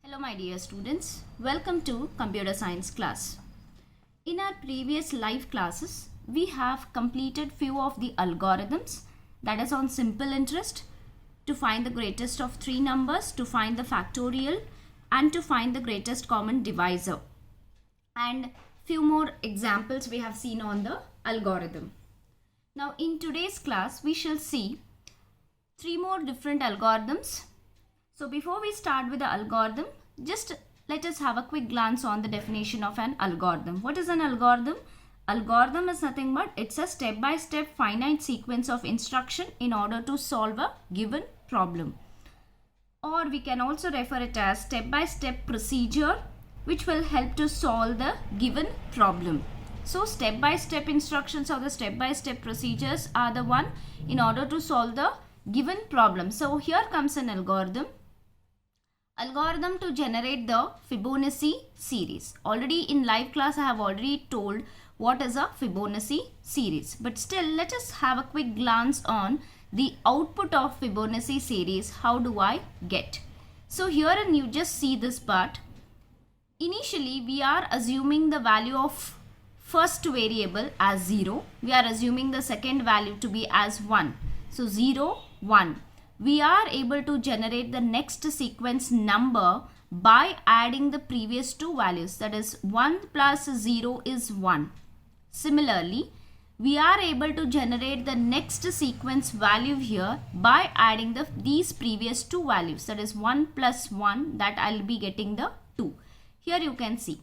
Hello my dear students, welcome to computer science class. In our previous live classes, we have completed few of the algorithms that is on simple interest to find the greatest of three numbers, to find the factorial and to find the greatest common divisor. And few more examples we have seen on the algorithm. Now in today's class, we shall see three more different algorithms. So before we start with the algorithm, just let us have a quick glance on the definition of an algorithm. What is an algorithm? Algorithm is nothing but it's a step-by-step finite sequence of instruction in order to solve a given problem. Or we can also refer it as step-by-step procedure which will help to solve the given problem. So step-by-step instructions or the step-by-step procedures are the one in order to solve the given problem. So here comes an algorithm. Algorithm to generate the Fibonacci series. Already in live class I have already told what is a Fibonacci series. But still let us have a quick glance on the output of Fibonacci series. How do I get? So here and you just see this part. Initially we are assuming the value of first variable as 0. We are assuming the second value to be as 1. So 0, 1. We are able to generate the next sequence number by adding the previous two values, that is 1 plus 0 is 1. Similarly, we are able to generate the next sequence value here by adding these previous two values, that is 1 plus 1, that I will be getting the 2. Here you can see.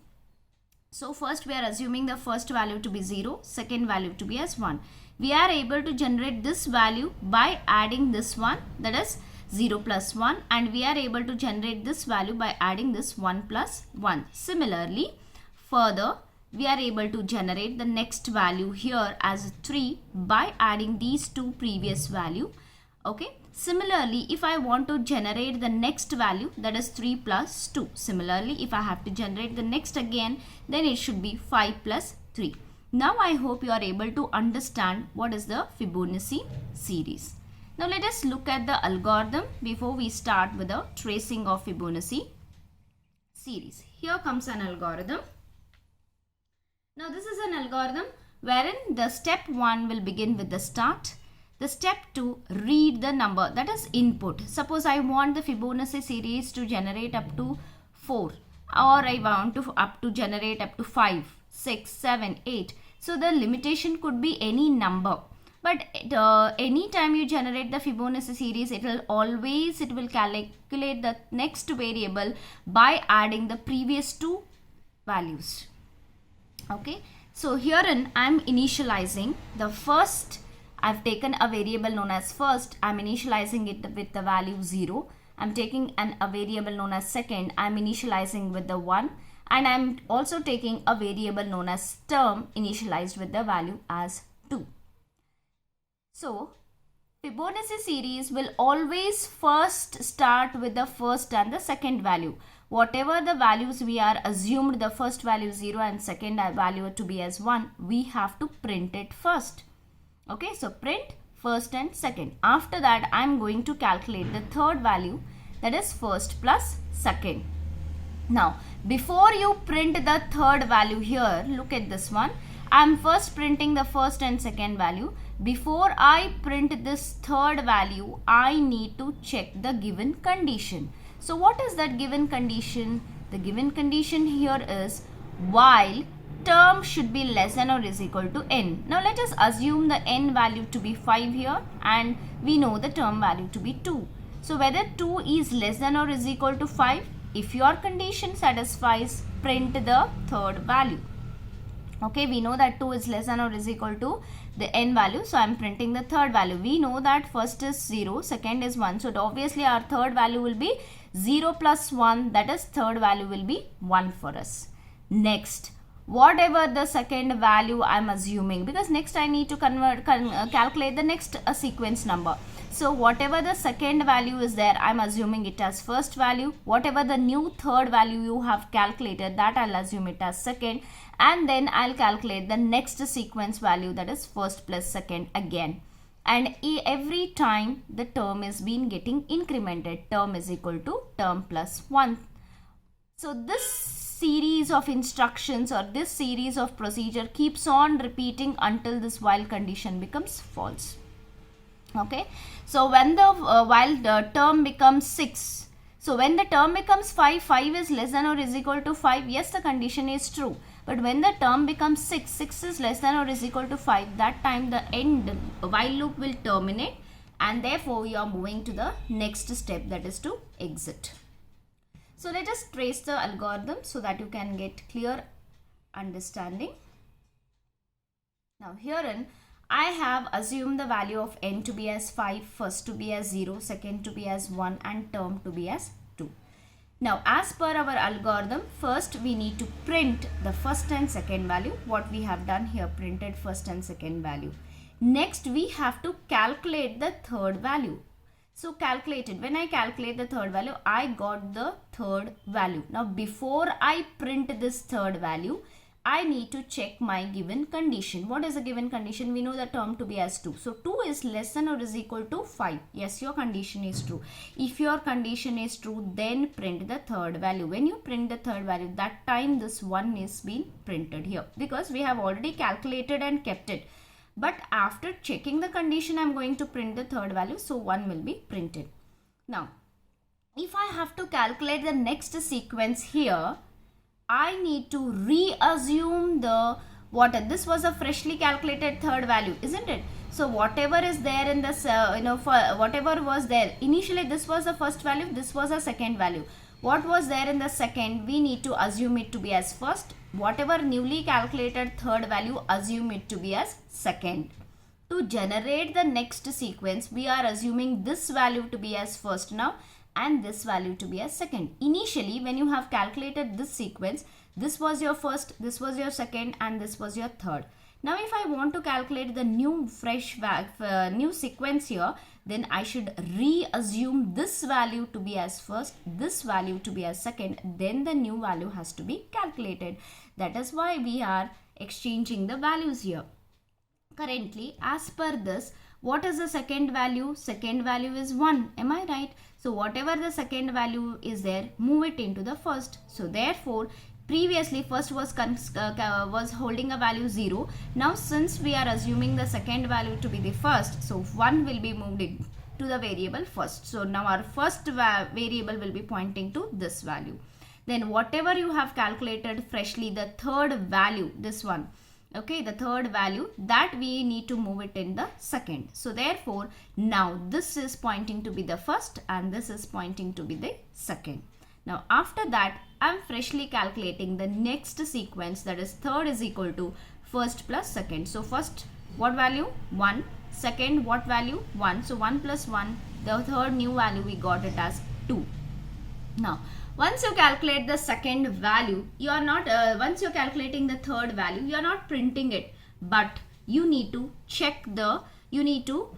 So first we are assuming the first value to be 0, second value to be as 1. We are able to generate this value by adding this one, that is 0 plus 1, and we are able to generate this value by adding this 1 plus 1. Similarly, further we are able to generate the next value here as 3 by adding these two previous value. Okay. Similarly, if I want to generate the next value, that is 3 plus 2. Similarly, if I have to generate the next again, then it should be 5 plus 3. Now I hope you are able to understand what is the Fibonacci series. Now let us look at the algorithm before we start with the tracing of Fibonacci series. Here comes an algorithm. Now this is an algorithm wherein the step 1 will begin with the start. The step 2, read the number, that is input. Suppose I want the Fibonacci series to generate up to 4, or I want to generate up to 5, 6, 7, 8. So the limitation could be any number. But any time you generate the Fibonacci series, it will calculate the next variable by adding the previous two values. Okay. So herein I am initializing the first. I've taken a variable known as first. I'm initializing it with the value 0. I'm taking a variable known as second. I'm initializing with the 1. And I'm also taking a variable known as term initialized with the value as 2. So Fibonacci series will always first start with the first and the second value. Whatever the values we are assumed the first value 0 and second value to be as 1, we have to print it first. Okay, so print first and second. After that, I am going to calculate the third value, that is first plus second. Now, before you print the third value here, look at this one. I am first printing the first and second value. Before I print this third value, I need to check the given condition. So, what is that given condition? The given condition here is while term should be less than or is equal to n. Now let us assume the n value to be 5 here and we know the term value to be 2. So whether 2 is less than or is equal to 5, if your condition satisfies, print the third value. Okay, we know that 2 is less than or is equal to the n value. So I am printing the third value. We know that first is 0, second is 1. So obviously our third value will be 0 plus 1, that is third value will be 1 for us. Next, whatever the second value I am assuming, because next I need to calculate the next sequence number. So whatever the second value is there, I am assuming it as first value. Whatever the new third value you have calculated, that I'll assume it as second. And then I'll calculate the next sequence value, that is first plus second again. And every time the term is being getting incremented, term is equal to term plus 1. So this series of instructions or this series of procedure keeps on repeating until this while condition becomes false. Okay, so when the while the term becomes 6, so when the term becomes 5 is less than or is equal to 5, yes, the condition is true. But when the term becomes 6 is less than or is equal to 5, that time the end while loop will terminate, and therefore you are moving to the next step, that is to exit. So let us trace the algorithm so that you can get clear understanding. Now herein I have assumed the value of n to be as 5, first to be as 0, second to be as 1 and term to be as 2. Now as per our algorithm, first we need to print the first and second value. What we have done here, printed first and second value. Next we have to calculate the third value. So calculated, when I calculate the third value, I got the third value. Now before I print this third value, I need to check my given condition. What is the given condition? We know the term to be as 2. So 2 is less than or is equal to 5. Yes, your condition is true. If your condition is true, then print the third value. When you print the third value, that time this 1 is being printed here, because we have already calculated and kept it. But after checking the condition, I am going to print the third value. So 1 will be printed. Now, if I have to calculate the next sequence here, I need to reassume the this was a freshly calculated third value, isn't it? So whatever is there in this, for whatever was there initially, this was the first value, this was a second value. What was there in the second, we need to assume it to be as first. Whatever newly calculated third value, assume it to be as second. To generate the next sequence, we are assuming this value to be as first now and this value to be as second. Initially, when you have calculated this sequence, this was your first, this was your second, and this was your third. Now if I want to calculate the new fresh new sequence here, then I should reassume this value to be as first, this value to be as second, then the new value has to be calculated. That is why we are exchanging the values here. Currently, as per this, what is the second value? Second value is 1. Am I right? So whatever the second value is there, move it into the first. So therefore, previously first was holding a value 0. Now since we are assuming the second value to be the first, so 1 will be moved in to the variable first. So now our first variable will be pointing to this value. Then whatever you have calculated freshly, the third value, this one, okay, the third value, that we need to move it in the second. So therefore, now this is pointing to be the first and this is pointing to be the second. Now after that, I am freshly calculating the next sequence, that is third is equal to first plus second. So first, what value? 1. Second, what value? 1. So 1 plus 1, the third new value, we got it as 2. Now once you calculate the second value, you are not once you're calculating the third value, you are not printing it, but you need to check the, you need to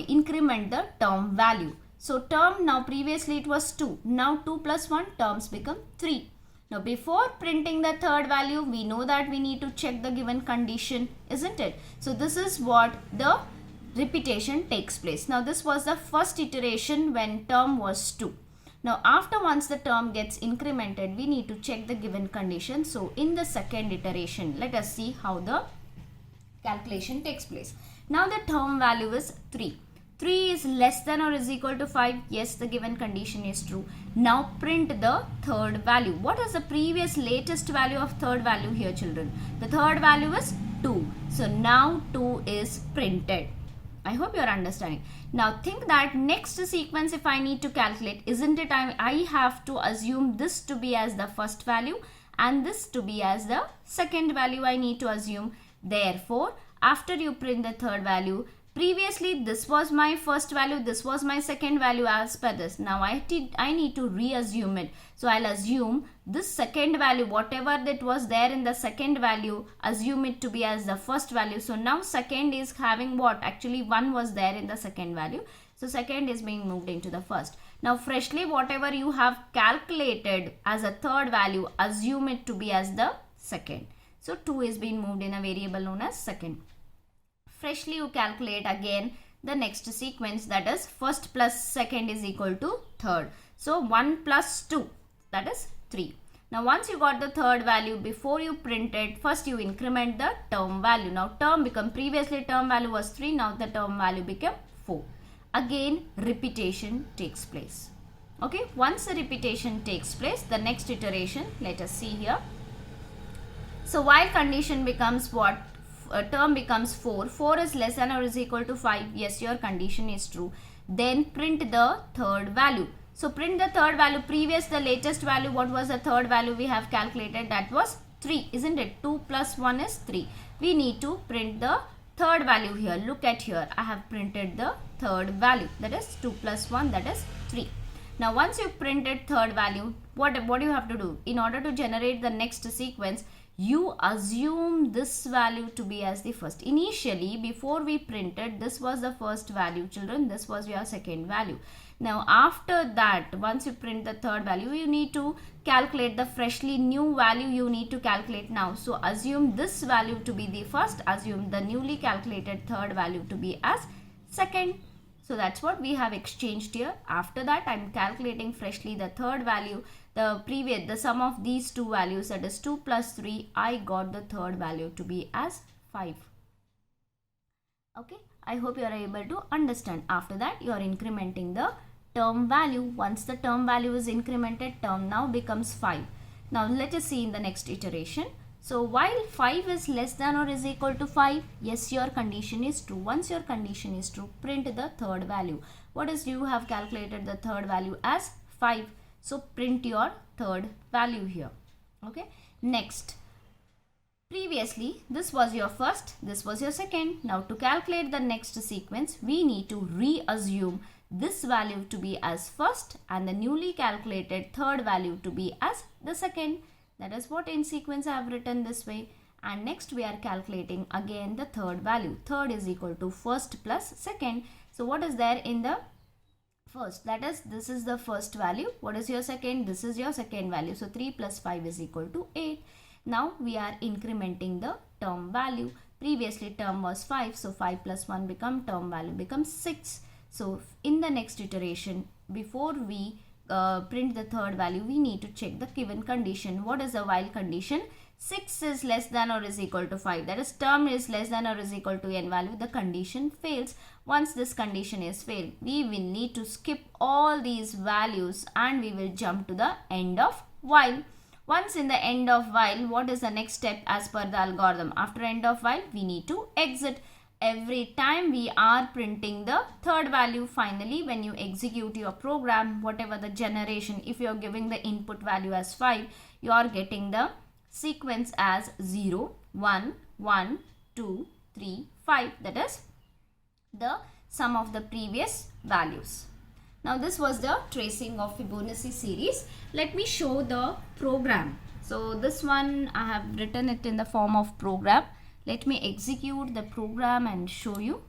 increment the term value. So term, now previously it was 2, now 2 plus 1, terms become 3. Now before printing the third value, we know that we need to check the given condition, isn't it? So this is what the repetition takes place. Now this was the first iteration when term was 2. Now after once the term gets incremented, we need to check the given condition. So in the second iteration, let us see how the calculation takes place. Now the term value is 3. 3 is less than or is equal to 5. Yes, the given condition is true. Now print the third value. What is the previous latest value of third value here, children? The third value is 2. So now 2 is printed. I hope you are understanding. Now think that next sequence, if I need to calculate, isn't it I have to assume this to be as the first value and this to be as the second value I need to assume. Therefore, after you print the third value, previously this was my first value, this was my second value as per this. Now I need to reassume it. So I'll assume this second value, whatever that was there in the second value, assume it to be as the first value. So now second is having what? Actually 1 was there in the second value. So second is being moved into the first. Now freshly whatever you have calculated as a third value, assume it to be as the second. So 2 is being moved in a variable known as second. Freshly you calculate again the next sequence, that is first plus second is equal to third. So 1 plus 2, that is 3. Now once you got the third value, before you print it, first you increment the term value. Now term become, previously term value was 3, now the term value became 4. Again repetition takes place. Okay, once the repetition takes place, the next iteration, let us see here. So while condition becomes what? Term becomes 4. 4 is less than or is equal to 5. Yes, your condition is true. Then print the third value. So print the third value. Previous, the latest value, what was the third value we have calculated? That was 3, isn't it? 2 plus 1 is 3. We need to print the third value here. Look at here. I have printed the third value. That is 2 plus 1, that is 3. Now once you printed third value, what do you have to do? In order to generate the next sequence, you assume this value to be as the first. Initially, before we printed, this was the first value, children. This was your second value. Now after that, once you print the third value, you need to calculate the freshly new value you need to calculate now. So assume this value to be the first, assume the newly calculated third value to be as second. So that's what we have exchanged here. After that, I'm calculating freshly the third value. The sum of these two values, that is 2 plus 3, I got the third value to be as 5. Okay, I hope you are able to understand. After that, you are incrementing the term value. Once the term value is incremented, term now becomes 5. Now let us see in the next iteration. So while 5 is less than or is equal to 5, yes, your condition is true. Once your condition is true, print the third value. What is, you have calculated the third value as 5. So print your third value here. Okay. Next, previously this was your first, this was your second. Now to calculate the next sequence, we need to reassume this value to be as first and the newly calculated third value to be as the second. That is what in sequence I have written this way. And next we are calculating again the third value. Third is equal to first plus second. So what is there in the first? That is, this is the first value. What is your second? This is your second value. So 3 plus 5 is equal to 8. Now we are incrementing the term value. Previously term was 5. So 5 plus 1 become, term value becomes 6. So in the next iteration, before we print the third value, we need to check the given condition. What is the while condition? 6 is less than or is equal to 5. That is, term is less than or is equal to n value. The condition fails. Once this condition is failed, we will need to skip all these values and we will jump to the end of while. Once in the end of while, what is the next step as per the algorithm? After end of while, we need to exit. Every time we are printing the third value, finally when you execute your program, whatever the generation, if you are giving the input value as 5, you are getting the sequence as 0, 1, 1, 2, 3, 5. That is the sum of the previous values. Now this was the tracing of Fibonacci series. Let me show the program. So this one I have written it in the form of program. Let me execute the program and show you.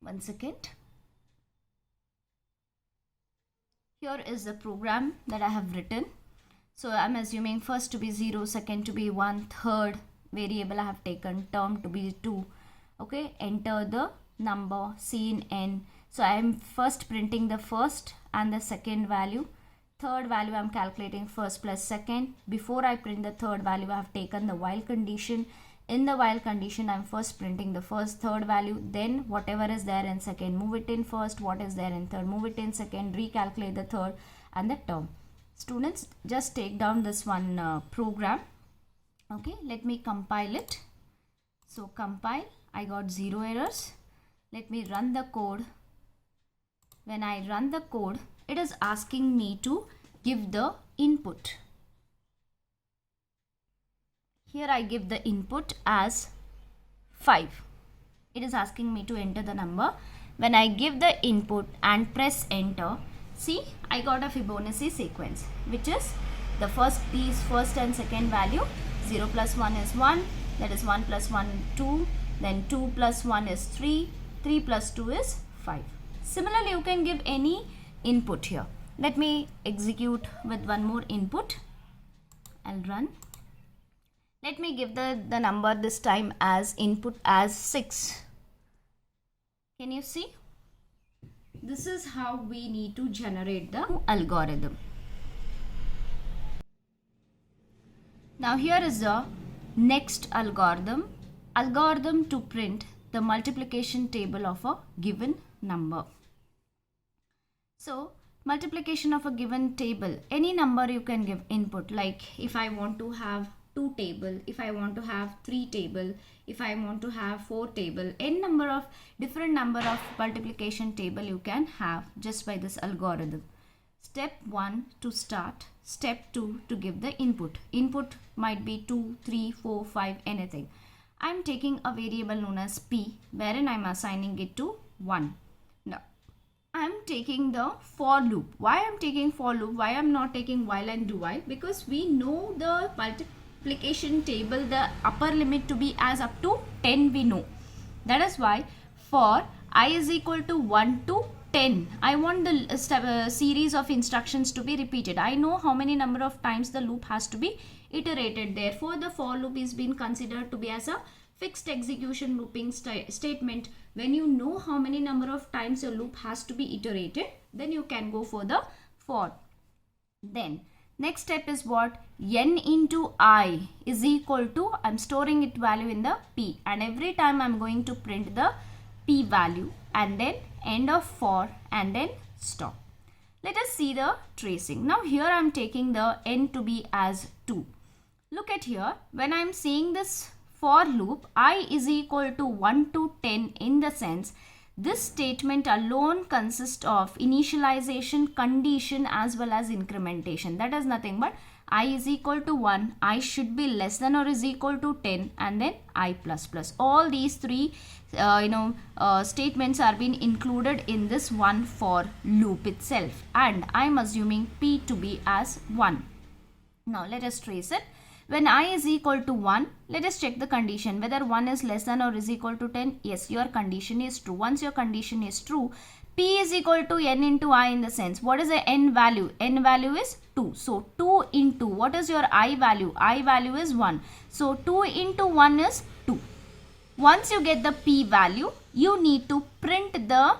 One second. Here is the program that I have written. So I am assuming first to be 0, second to be 1, third variable I have taken, term to be 2. Okay, enter the number C in N. So I am first printing the first and the second value. Third value I am calculating first plus second. Before I print the third value, I have taken the while condition. In the while condition, I am first printing the first, third value. Then whatever is there in second, move it in first. What is there in third, move it in second. Recalculate the third and the term. Students, just take down this one program. Okay, let me compile it. So compile, I got 0 errors. Let me run the code. When I run the code, it is asking me to give the input. Here I give the input as 5. It is asking me to enter the number. When I give the input and press enter, see, I got a Fibonacci sequence, which is the first piece, first and second value. 0 plus 1 is 1, that is 1 plus 1 2, then 2 plus 1 is 3, 3 plus 2 is 5. Similarly, you can give any input here. Let me execute with one more input. I'll run. Let me give the number this time as input as 6. Can you see? This is how we need to generate the algorithm. Now here is the next algorithm to print the multiplication table of a given number. So multiplication of a given table, any number you can give input, like if I want to have 2 table, if I want to have 3 table, if I want to have 4 table, n number of different number of multiplication table you can have just by this algorithm. Step 1 to start, step 2 to give the input. Input might be 2, 3, 4, 5, anything. I am taking a variable known as p, wherein I am assigning it to 1. Now I am taking the for loop. Why I am taking for loop? Why I am not taking while and do while? Because we know the multiplication table, the upper limit to be as up to 10 we know. That is why for I is equal to 1 to 10, I want the series of instructions to be repeated. I know how many number of times the loop has to be iterated. Therefore, the for loop is being considered to be as a fixed execution looping statement. When you know how many number of times your loop has to be iterated, then you can go for the for. Then next step is what? N into I is equal to, I am storing it value in the p, and every time I am going to print the p value and then end of for and then stop. Let us see the tracing. Now here I am taking the n to be as 2. Look at here, when I am seeing this for loop, I is equal to 1 to 10 in the sense this statement alone consists of initialization, condition as well as incrementation. That is nothing but I is equal to 1, I should be less than or is equal to 10, and then I plus plus. All these three statements are being included in this one for loop itself, and I am assuming p to be as 1. Now let us trace it. When I is equal to 1, let us check the condition whether 1 is less than or is equal to 10. Yes, your condition is true. Once your condition is true, p is equal to n into I in the sense, what is the n value? N value is 2. So 2 into, what is your I value? I value is 1. So 2 into 1 is 2. Once you get the p value, you need to print the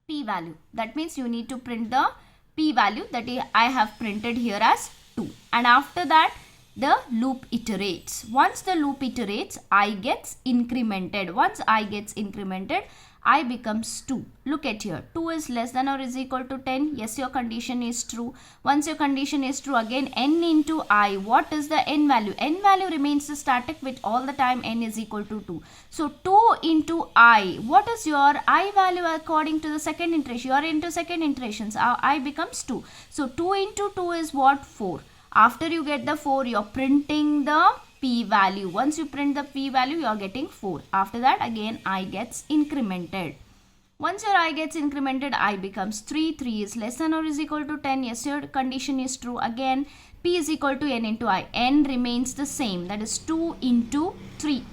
p value. That means you need to print the p value that I have printed here as 2. And after that, the loop iterates. Once the loop iterates, I gets incremented. Once I gets incremented, I becomes 2. Look at here. 2 is less than or is equal to 10. Yes, your condition is true. Once your condition is true, again n into I. What is the n value? N value remains static with all the time n is equal to 2. So 2 into I. What is your I value according to the second iteration? You are into second iterations. I becomes 2. So 2 into 2 is what? 4. After you get the 4, you are printing the p value. Once you print the p value, you are getting 4. After that, again I gets incremented. Once your I gets incremented, I becomes 3. 3 is less than or is equal to 10. Yes, your condition is true. Again, p is equal to n into I. N remains the same. That is 2 into 3.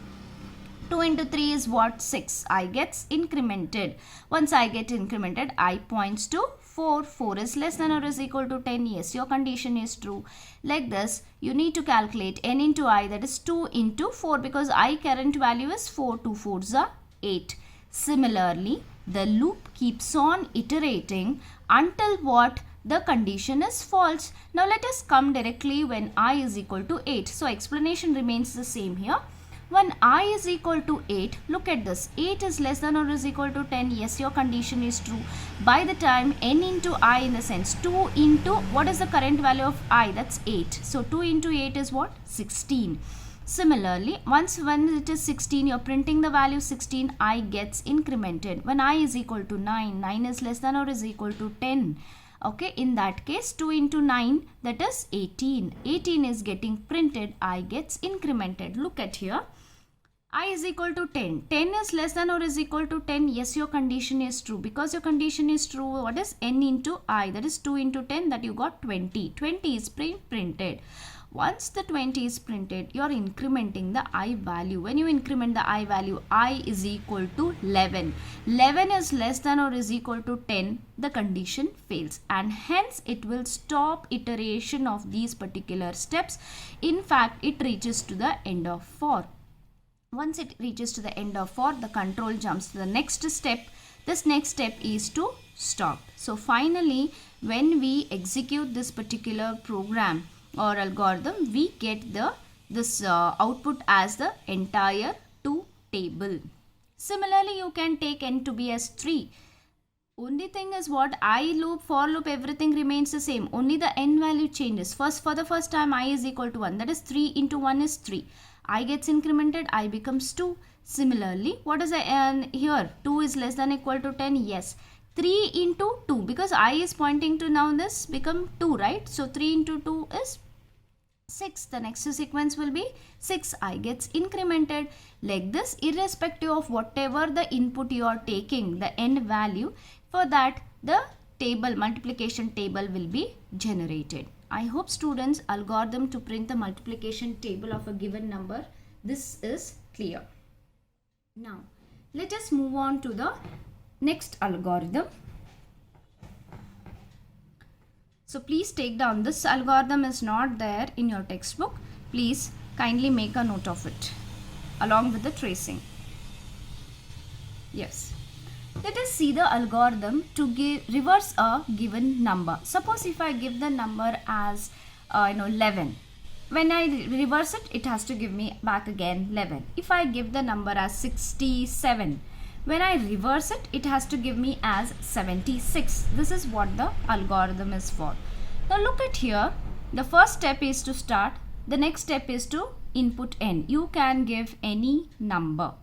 2 into 3 is what? 6. I gets incremented. Once I get incremented, I points to 4. 4 is less than or is equal to 10. Yes, your condition is true. Like this, you need to calculate n into I, that is 2 into 4, because I current value is 4. 2 4s are 8. Similarly, the loop keeps on iterating until what? The condition is false. Now let us come directly when I is equal to 8. So explanation remains the same here. When I is equal to 8, look at this. 8 is less than or is equal to 10. Yes, your condition is true. By the time n into I in the sense 2 into, what is the current value of I? That's 8. So 2 into 8 is what? 16. Similarly, when it is 16, you're printing the value 16, I gets incremented. When I is equal to 9, 9 is less than or is equal to 10. Okay, in that case, 2 into 9, that is 18. 18 is getting printed, I gets incremented. Look at here. I is equal to 10. 10 is less than or is equal to 10. Yes, your condition is true. Because your condition is true, what is n into I? That is 2 into 10, that you got 20. 20 is printed. Once the 20 is printed, you are incrementing the I value. When you increment the I value, I is equal to 11. 11 is less than or is equal to 10. The condition fails, and hence it will stop iteration of these particular steps. In fact, it reaches to the end of for. Once it reaches to the end of for, the control jumps to the next step. This next step is to stop. So finally, when we execute this particular program, or algorithm, we get this output as the entire 2 table. Similarly, you can take n to be as 3. Only thing is what, I loop, for loop, everything remains the same. Only the n value changes. For the first time, I is equal to 1. That is 3 into 1 is 3. I gets incremented, I becomes 2. Similarly, what is the n here? 2 is less than equal to 10. Yes. 3 into 2, because I is pointing to now this become 2, right? So 3 into 2 is 6. The next sequence will be 6. I gets incremented like this, irrespective of whatever the input you are taking, the n value, for that the table, multiplication table will be generated. I hope students, algorithm to print the multiplication table of a given number, this is clear. Now let us move on to the next algorithm. So please take down, this algorithm is not there in your textbook. Please kindly make a note of it along with the tracing. Yes. Let us see the algorithm to reverse a given number. Suppose if I give the number as 11. When I reverse it, it has to give me back again 11. If I give the number as 67. When I reverse it, it has to give me as 76. This is what the algorithm is for. Now look at here. The first step is to start. The next step is to input n. You can give any number.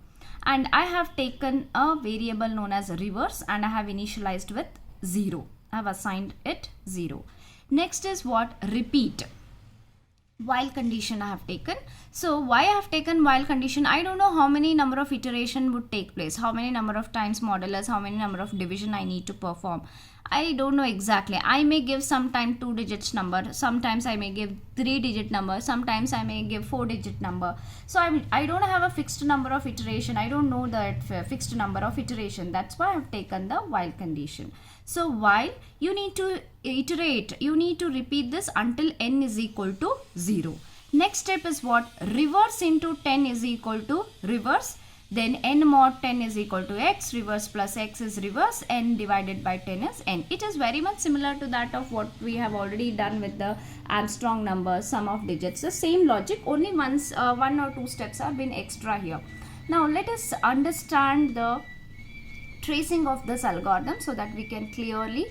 And I have taken a variable known as reverse and I have initialized with 0. I have assigned it 0. Next is what? Repeat. While condition I have taken. So why I have taken while condition, I don't know how many number of iteration would take place, how many number of times modulus, how many number of division I need to perform. I don't know exactly. I may give sometime 2 digits number, sometimes I may give 3 digit number, sometimes I may give 4 digit number. So I don't have a fixed number of iteration. I don't know that fixed number of iteration. That's why I have taken the while condition. So while, you need to iterate, you need to repeat this until n is equal to 0. Next step is what? Reverse into 10 is equal to reverse. Then n mod 10 is equal to x, reverse plus x is reverse, n divided by 10 is n. It is very much similar to that of what we have already done with the Armstrong number, sum of digits. The same logic, only once 1 or 2 steps have been extra here. Now let us understand the tracing of this algorithm so that we can clearly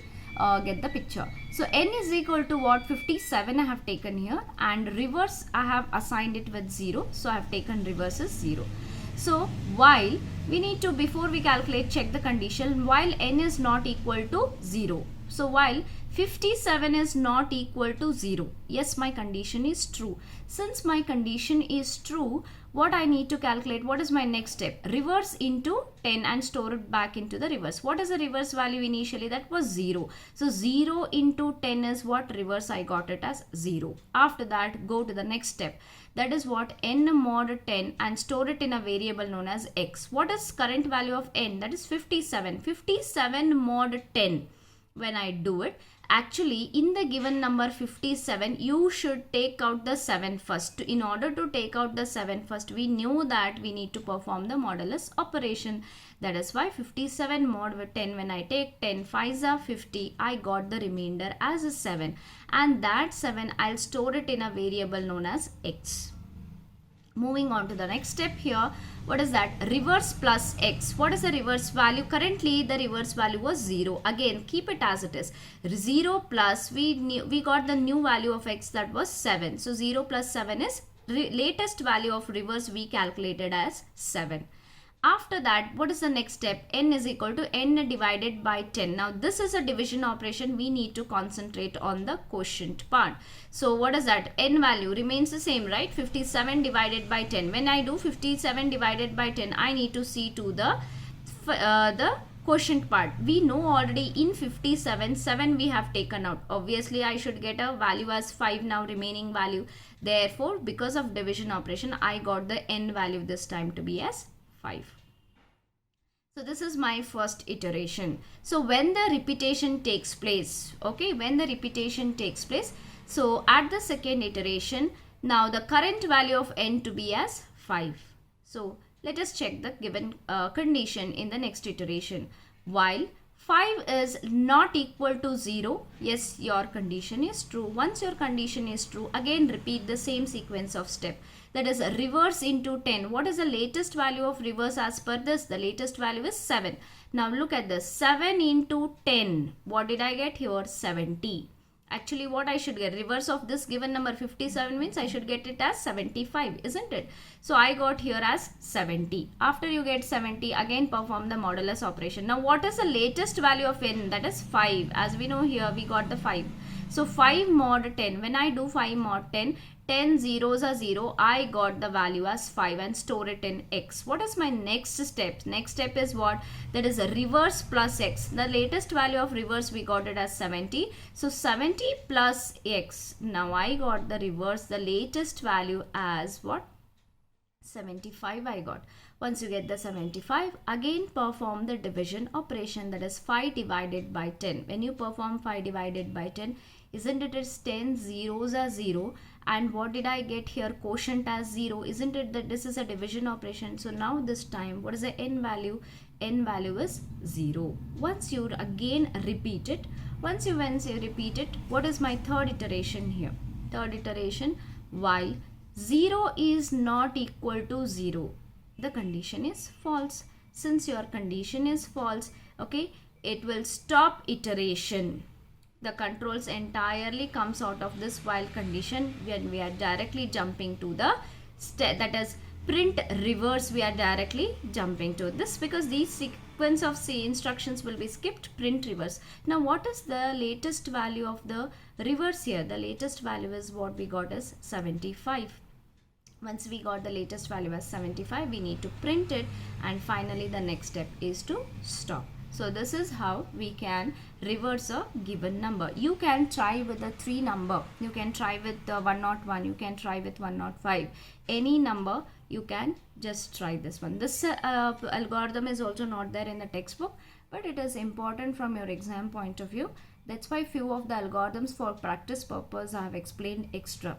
get the picture. So n is equal to what? 57 I have taken here, and reverse I have assigned it with 0. So I have taken reverse as 0. So while, we need to, before we calculate, check the condition, while n is not equal to 0. So while 57 is not equal to 0, yes, my condition is true. Since my condition is true, what I need to calculate, what is my next step? Reverse into 10 and store it back into the reverse. What is the reverse value initially? That was 0. So 0 into 10 is what? Reverse, I got it as 0. After that, go to the next step. That is what? N mod 10 and store it in a variable known as x. What is current value of n? That is 57. 57 mod 10. When I do it, actually in the given number 57, you should take out the 7 first. In order to take out the 7 first, we knew that we need to perform the modulus operation. That is why 57 mod with 10, when I take 10 5s are 50, I got the remainder as a 7, and that 7 I'll store it in a variable known as x. Moving on to the next step here, what is that? Reverse plus x. What is the reverse value? Currently the reverse value was 0. Again, keep it as it is. 0 plus, we got the new value of x, that was 7. So 0 plus 7 is latest value of reverse we calculated as 7. After that, what is the next step? N is equal to n divided by 10. Now this is a division operation. We need to concentrate on the quotient part. So what is that? N value remains the same, right? 57 divided by 10. When I do 57 divided by 10, I need to see to the quotient part. We know already in 57, 7 we have taken out. Obviously, I should get a value as 5 now, remaining value. Therefore, because of division operation, I got the n value this time to be as 5. So this is my first iteration. So when the repetition takes place, okay, when the repetition takes place, so at the second iteration, now the current value of n to be as 5. So let us check the given condition in the next iteration. While 5 is not equal to 0. Yes, your condition is true. Once your condition is true, again repeat the same sequence of step. That is reverse into 10. What is the latest value of reverse as per this? The latest value is 7. Now look at this. 7 into 10. What did I get here? 70. Actually, what I should get? Reverse of this given number 57 means I should get it as 75, isn't it? So I got here as 70. After you get 70, again perform the modulus operation. Now what is the latest value of n? That is 5. As we know here, we got the 5. So 5 mod 10. When I do 5 mod 10, 10 zeros are 0. I got the value as 5 and store it in x. What is my next step? Next step is what? That is a reverse plus x. The latest value of reverse we got it as 70. So 70 plus x. Now I got the reverse, the latest value as what? 75 I got. Once you get the 75, again perform the division operation, that is 5 divided by 10. When you perform 5 divided by 10, isn't it is 10 zeros are 0, and what did I get here? Quotient as 0. Isn't it that this is a division operation? So now this time, what is the n value? N value is 0. Once you again repeat it, once you repeat it, what is my third iteration here? Third iteration, while 0 is not equal to 0, the condition is false. Since your condition is false, okay, it will stop iteration. The controls entirely comes out of this while condition when we are directly jumping to the step, that is print reverse. We are directly jumping to this because these sequence of C instructions will be skipped. Print reverse. Now what is the latest value of the reverse here? The latest value is what we got is 75. Once we got the latest value as 75, we need to print it, and finally the next step is to stop. So this is how we can reverse a given number. You can try with a 3 number. You can try with 101. You can try with 105. Any number you can just try this one. This algorithm is also not there in the textbook, but it is important from your exam point of view. That's why few of the algorithms for practice purpose I have explained extra.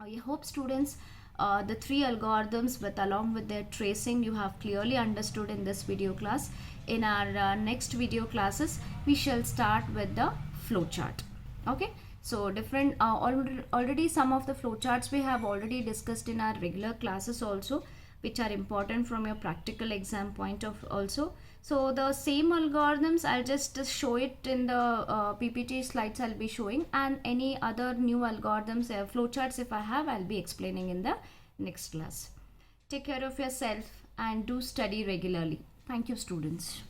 I hope students the 3 algorithms along with their tracing you have clearly understood in this video class. In our next video classes, we shall start with the flowchart. Okay, so different already some of the flowcharts we have already discussed in our regular classes also, which are important from your practical exam point of also. So the same algorithms I'll just show it in the PPT slides I'll be showing, and any other new algorithms flowcharts if I have, I'll be explaining in the next class. Take care of yourself and do study regularly. Thank you, students.